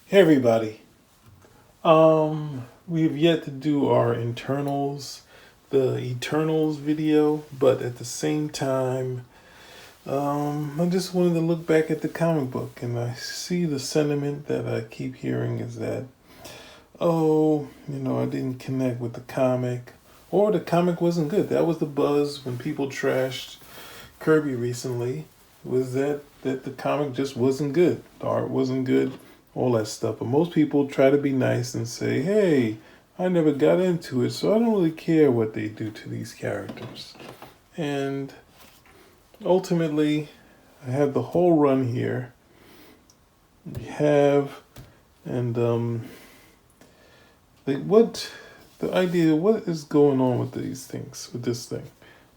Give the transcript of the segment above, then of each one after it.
Hey everybody. We've yet to do our internals, the Eternals video, but at the same time, I just wanted to look back at the comic book and I see the sentiment that I keep hearing is that, I didn't connect with the comic or the comic wasn't good. That was the buzz when people trashed Kirby recently, was that the comic just wasn't good. The art wasn't good, all that stuff. But most people try to be nice and say, hey, I never got into it, so I don't really care what they do to these characters. And ultimately, I have the whole run here. We have, and what the idea, what is going on with these things, with this thing,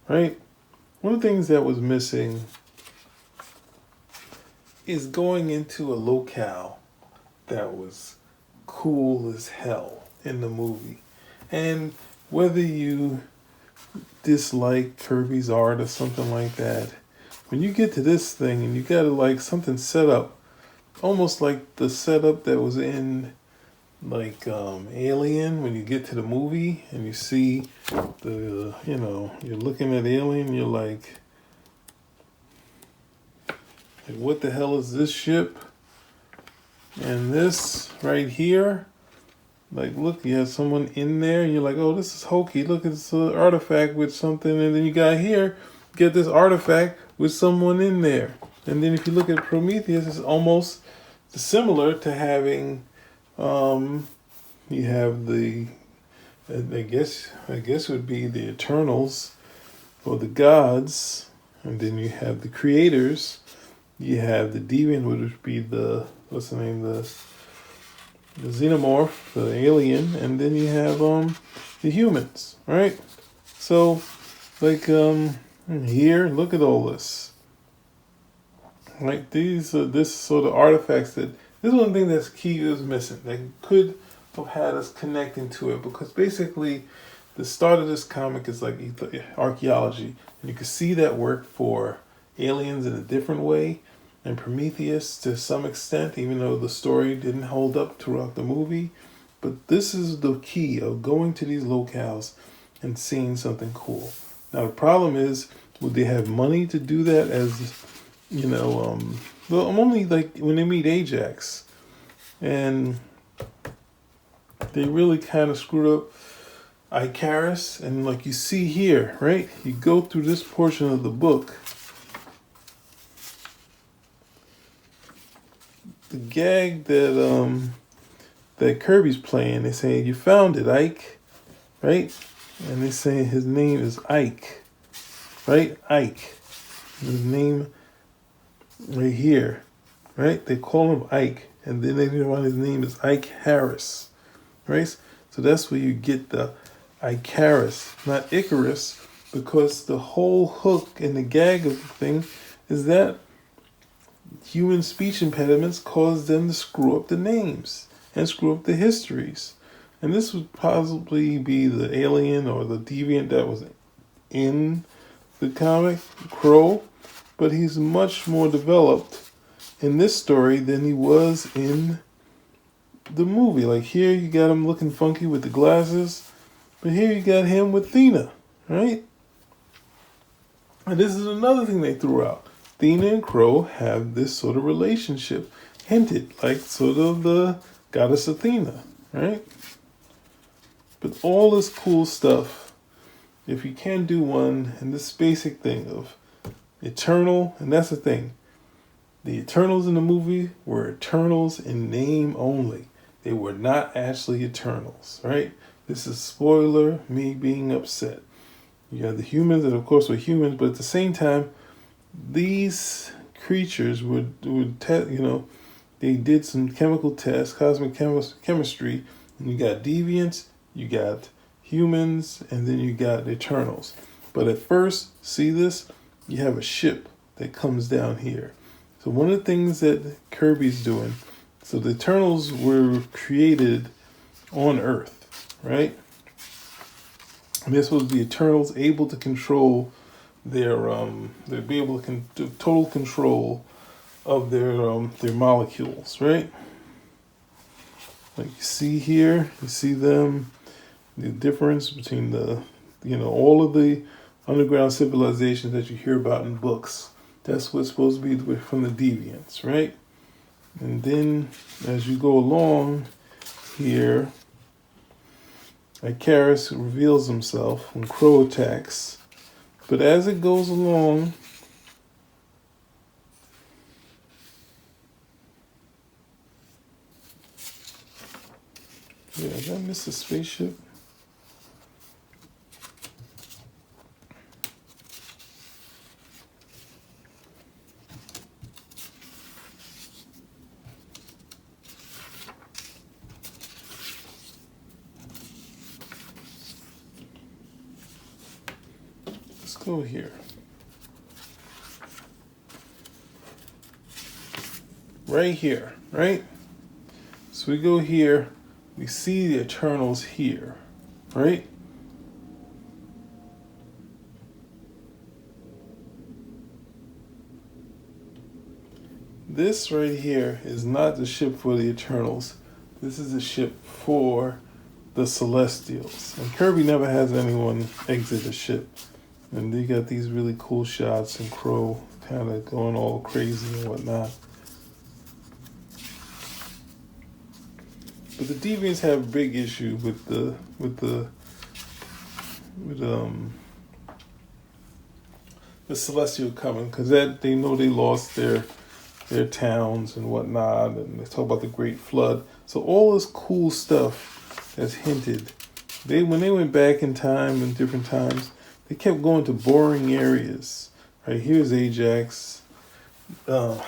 right? One of the things that was missing is going into a locale that was cool as hell in the movie. And whether you dislike Kirby's art or something like that, when you get to this thing and you got to like something set up, almost like the setup that was in like Alien, when you get to the movie and you see you're looking at Alien, you're like, what the hell is this ship? And this right here, like, look, you have someone in there, and you're like, oh, this is hokey. Look, it's an artifact with something. And then you got here, get this artifact with someone in there. And then if you look at Prometheus, it's almost similar to having, you have the, I guess it would be the Eternals or the gods. And then you have the creators. You have the deviant, which would be the, what's the name, the xenomorph, the alien, and then you have the humans, right? So, like here, look at all this. Like these, this sort of artifacts that this is one thing that's key is missing. That could have had us connecting to it because basically, the start of this comic is like archaeology, and you can see that work for aliens in a different way and Prometheus to some extent, even though the story didn't hold up throughout the movie. But this is the key of going to these locales and seeing something cool. Now the problem is, would they have money to do that? As well, I'm only like when they meet Ajax, and they really kind of screwed up Icarus, and like you see here, right? You go through this portion of the book. The gag that Kirby's playing, they say you found it, Ike, right? And they say his name is Ike, right? Ike. His name right here, right? They call him Ike, and then they want his name is Ike Harris, right? So that's where you get the Icarus, not Icarus, because the whole hook and the gag of the thing is that human speech impediments cause them to screw up the names and screw up the histories. And this would possibly be the alien or the deviant that was in the comic, Crow, but he's much more developed in this story than he was in the movie. Like here you got him looking funky with the glasses, but here you got him with Thena, right? And this is another thing they threw out. Thena and Crow have this sort of relationship, hinted like sort of the goddess Athena, right? But all this cool stuff, if you can do one, and this basic thing of eternal, and that's the thing. The Eternals in the movie were Eternals in name only. They were not actually Eternals, right? This is spoiler, me being upset. You have the humans, and of course were humans, but at the same time, these creatures they did some chemical tests, cosmic chemistry, and you got deviants, you got humans, and then you got Eternals. But at first, see this? You have a ship that comes down here. So one of the things that Kirby's doing, so the Eternals were created on Earth, right? And this was the Eternals able to control they'd be able to do total control of their molecules, right? Like you see here, you see them, the difference between the, all of the underground civilizations that you hear about in books. That's what's supposed to be from the deviants, right? And then as you go along here, Icarus reveals himself when Crow attacks. But as it goes along, did I miss a spaceship? Let's go here. Right here, right? So we go here, we see the Eternals here, right? This right here is not the ship for the Eternals. This is the ship for the Celestials. And Kirby never has anyone exit the ship. And they got these really cool shots and Crow kind of going all crazy and whatnot. But the Deviants have a big issue with the Celestial coming, because that they know they lost their towns and whatnot, and they talk about the Great Flood. So all this cool stuff that's hinted. When they went back in time in different times, they kept going to boring areas. Right, here's Ajax with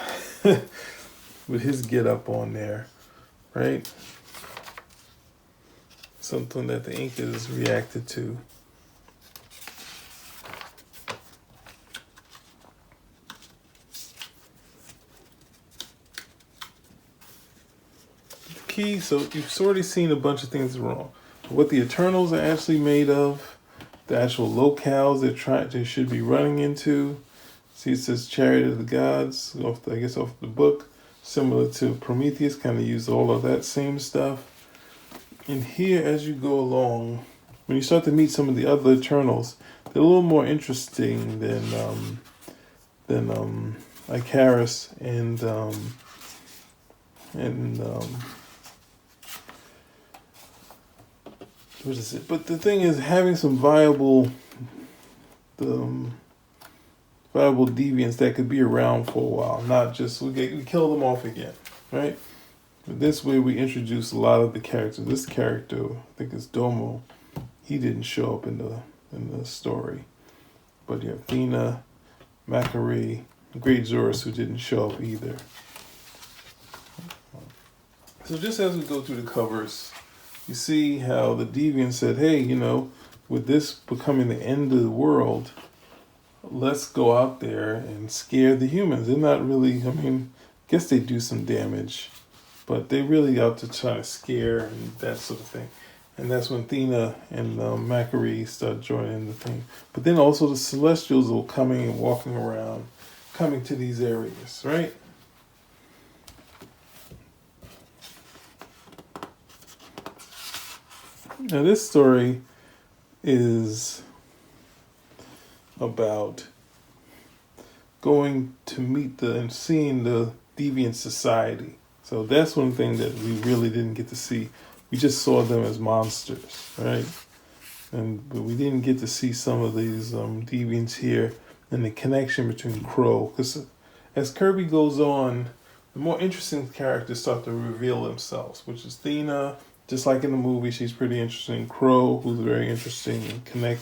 his get up on there, right? Something that the Incas reacted to. The key, so you've already seen a bunch of things wrong. What the Eternals are actually made of, the actual locales they should be running into. See, it says Chariot of the Gods, off the book, similar to Prometheus, kind of use all of that same stuff. And here, as you go along, when you start to meet some of the other Eternals, they're a little more interesting than Icarus and what is it? But the thing is, having some viable deviants that could be around for a while, not just we kill them off again, right? But this way we introduce a lot of the characters. This character, I think it's Domo, he didn't show up in the story. But you have Athena, Macquarie, Great Zorus, who didn't show up either. So just as we go through the covers, you see how the Deviant said, hey, with this becoming the end of the world, let's go out there and scare the humans. They're not really, I guess they do some damage, but they really out to try to scare and that sort of thing. And that's when Athena and Macquarie start joining the thing. But then also the Celestials are coming and walking around, coming to these areas, right? Now this story is about going to meet and seeing the Deviant Society. So that's one thing that we really didn't get to see. We just saw them as monsters, right? But we didn't get to see some of these deviants here and the connection between Crow. Because as Kirby goes on, the more interesting characters start to reveal themselves, which is Athena, just like in the movie, she's pretty interesting. Crow, who's very interesting and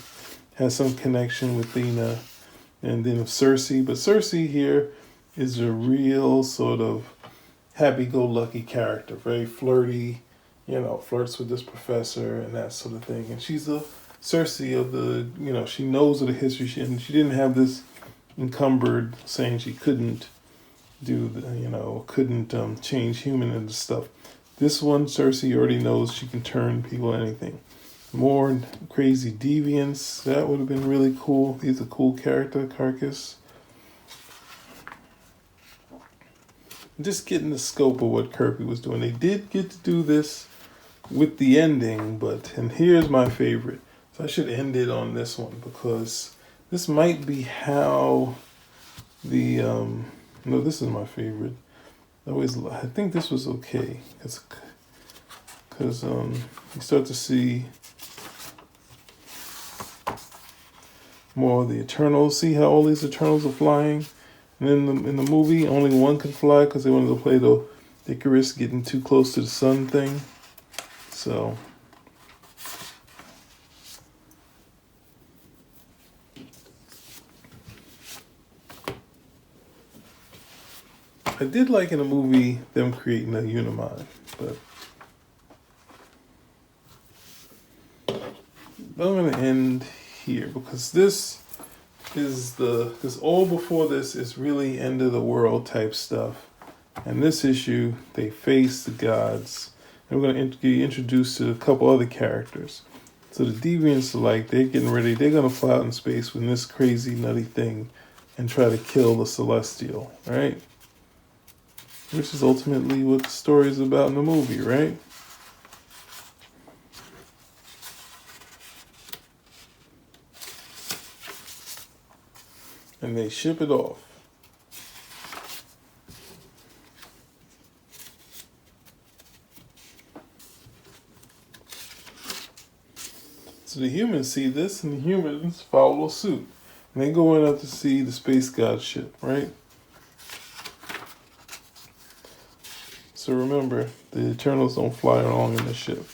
has some connection with Athena. And then Cersei. But Cersei here is a real sort of happy-go-lucky character, very flirty, flirts with this professor and that sort of thing. And she's the Cersei of the, she knows of the history. She didn't have this encumbered saying she couldn't couldn't change human into stuff. This one, Cersei already knows she can turn people anything. More crazy deviants, that would have been really cool. He's a cool character, Carcass. Just getting the scope of what Kirby was doing. They did get to do this with the ending, and here's my favorite. So I should end it on this one because this might be how the no, this is my favorite. I think this was okay because you start to see more of the Eternals. See how all these Eternals are flying, and in the movie only one can fly because they wanted to play the Icarus getting too close to the sun thing. So I did like in the movie them creating a Unimind, but I'm gonna end here because this is because all before this is really end of the world type stuff, and this issue they face the gods, and we're gonna get introduced to a couple other characters. So the deviants are like they're getting ready, they're gonna fly out in space with this crazy nutty thing and try to kill the Celestial, right? Which is ultimately what the story is about in the movie, right? And they ship it off. So the humans see this, and the humans follow suit. And they go in out to see the space god ship, right? So remember, the Eternals don't fly along in the ship.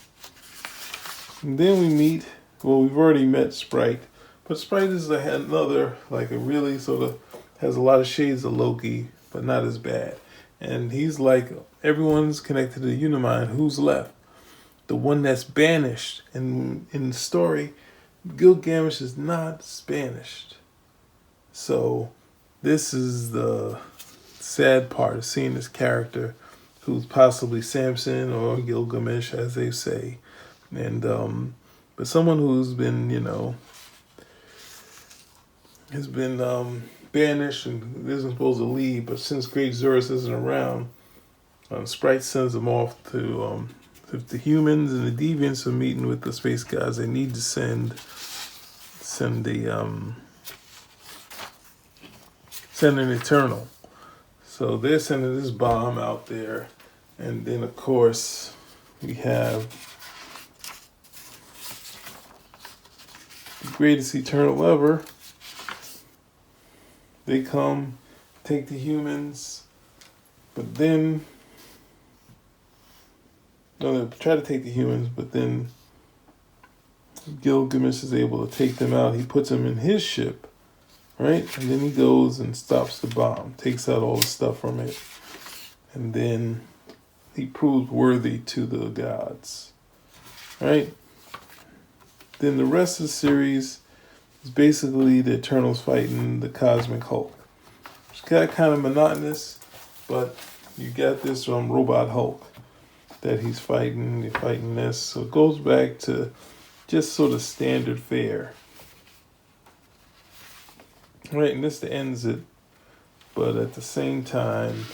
And then we meet, we've already met Sprite. But Sprite is another, like a really sort of, has a lot of shades of Loki, but not as bad. And he's like, everyone's connected to Unimind. Who's left? The one that's banished. And in the story, Gilgamesh is not banished. So this is the sad part of seeing this character who's possibly Samson or Gilgamesh, as they say. And but someone who's been, has been banished and isn't supposed to leave, but since Great Zurus isn't around, Sprite sends them off to if the humans and the deviants are meeting with the space gods, they need to send an Eternal. So they're sending this bomb out there, and then of course we have the greatest Eternal ever. They come, take the humans, but then they try to take the humans, but then Gilgamesh is able to take them out. He puts them in his ship, right? And then he goes and stops the bomb, takes out all the stuff from it, and then he proves worthy to the gods, right? Then the rest of the series is basically the Eternals fighting the Cosmic Hulk. It's got kind of monotonous, but you got this Robot Hulk that he's fighting. They're fighting this, so it goes back to just sort of standard fare. Right, and this ends it, but at the same time,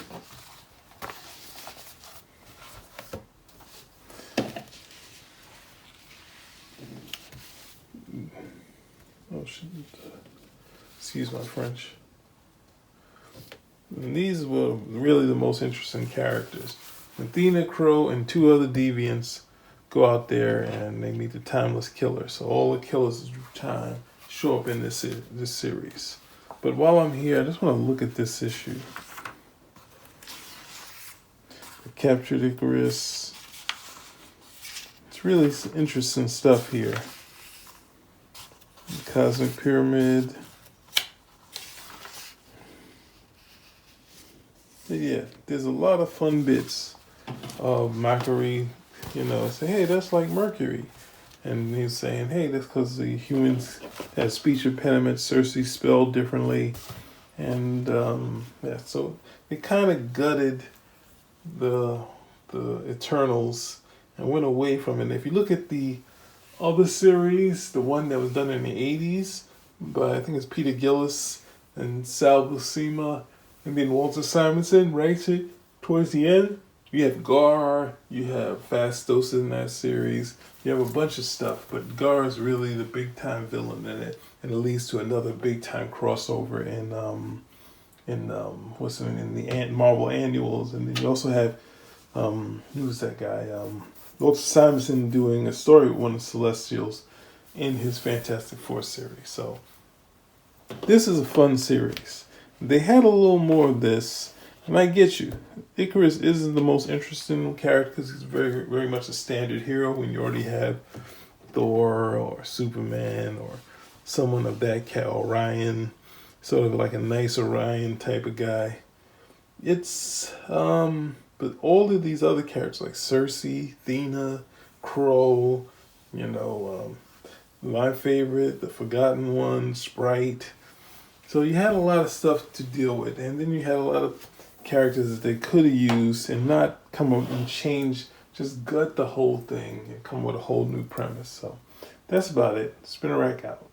excuse my French. And these were really the most interesting characters. Athena, Crow, and two other deviants go out there and they meet the Timeless Killer. So all the killers of time show up in this series. But while I'm here, I just want to look at this issue. The Captured Icarus. It's really interesting stuff here. The Cosmic Pyramid. But yeah, there's a lot of fun bits of Mercury, say, hey, that's like Mercury. And he's saying, hey, that's because the humans have speech impediments, Cersei spelled differently. And so it kind of gutted the Eternals and went away from it. And if you look at the other series, the one that was done in the 80s, by I think it's Peter Gillis and Sal Buscema, and then Walter Simonson writes it towards the end. You have Gar, you have Fastos in that series. You have a bunch of stuff, but Gar is really the big time villain in it, and it leads to another big time crossover in the Marvel annuals, and then you also have who's that guy? Walter Simonson doing a story with one of the Celestials in his Fantastic Four series. So this is a fun series. They had a little more of this, and I get you. Icarus isn't the most interesting character because he's very, very much a standard hero when you already have Thor or Superman or someone of that cat, Orion, sort of like a nice Orion type of guy. It's but all of these other characters like Cersei, Athena, Crow, my favorite, the Forgotten One, Sprite. So you had a lot of stuff to deal with, and then you had a lot of characters that they could have used and not come up and change, just gut the whole thing and come with a whole new premise. So that's about it. Spin a rack out.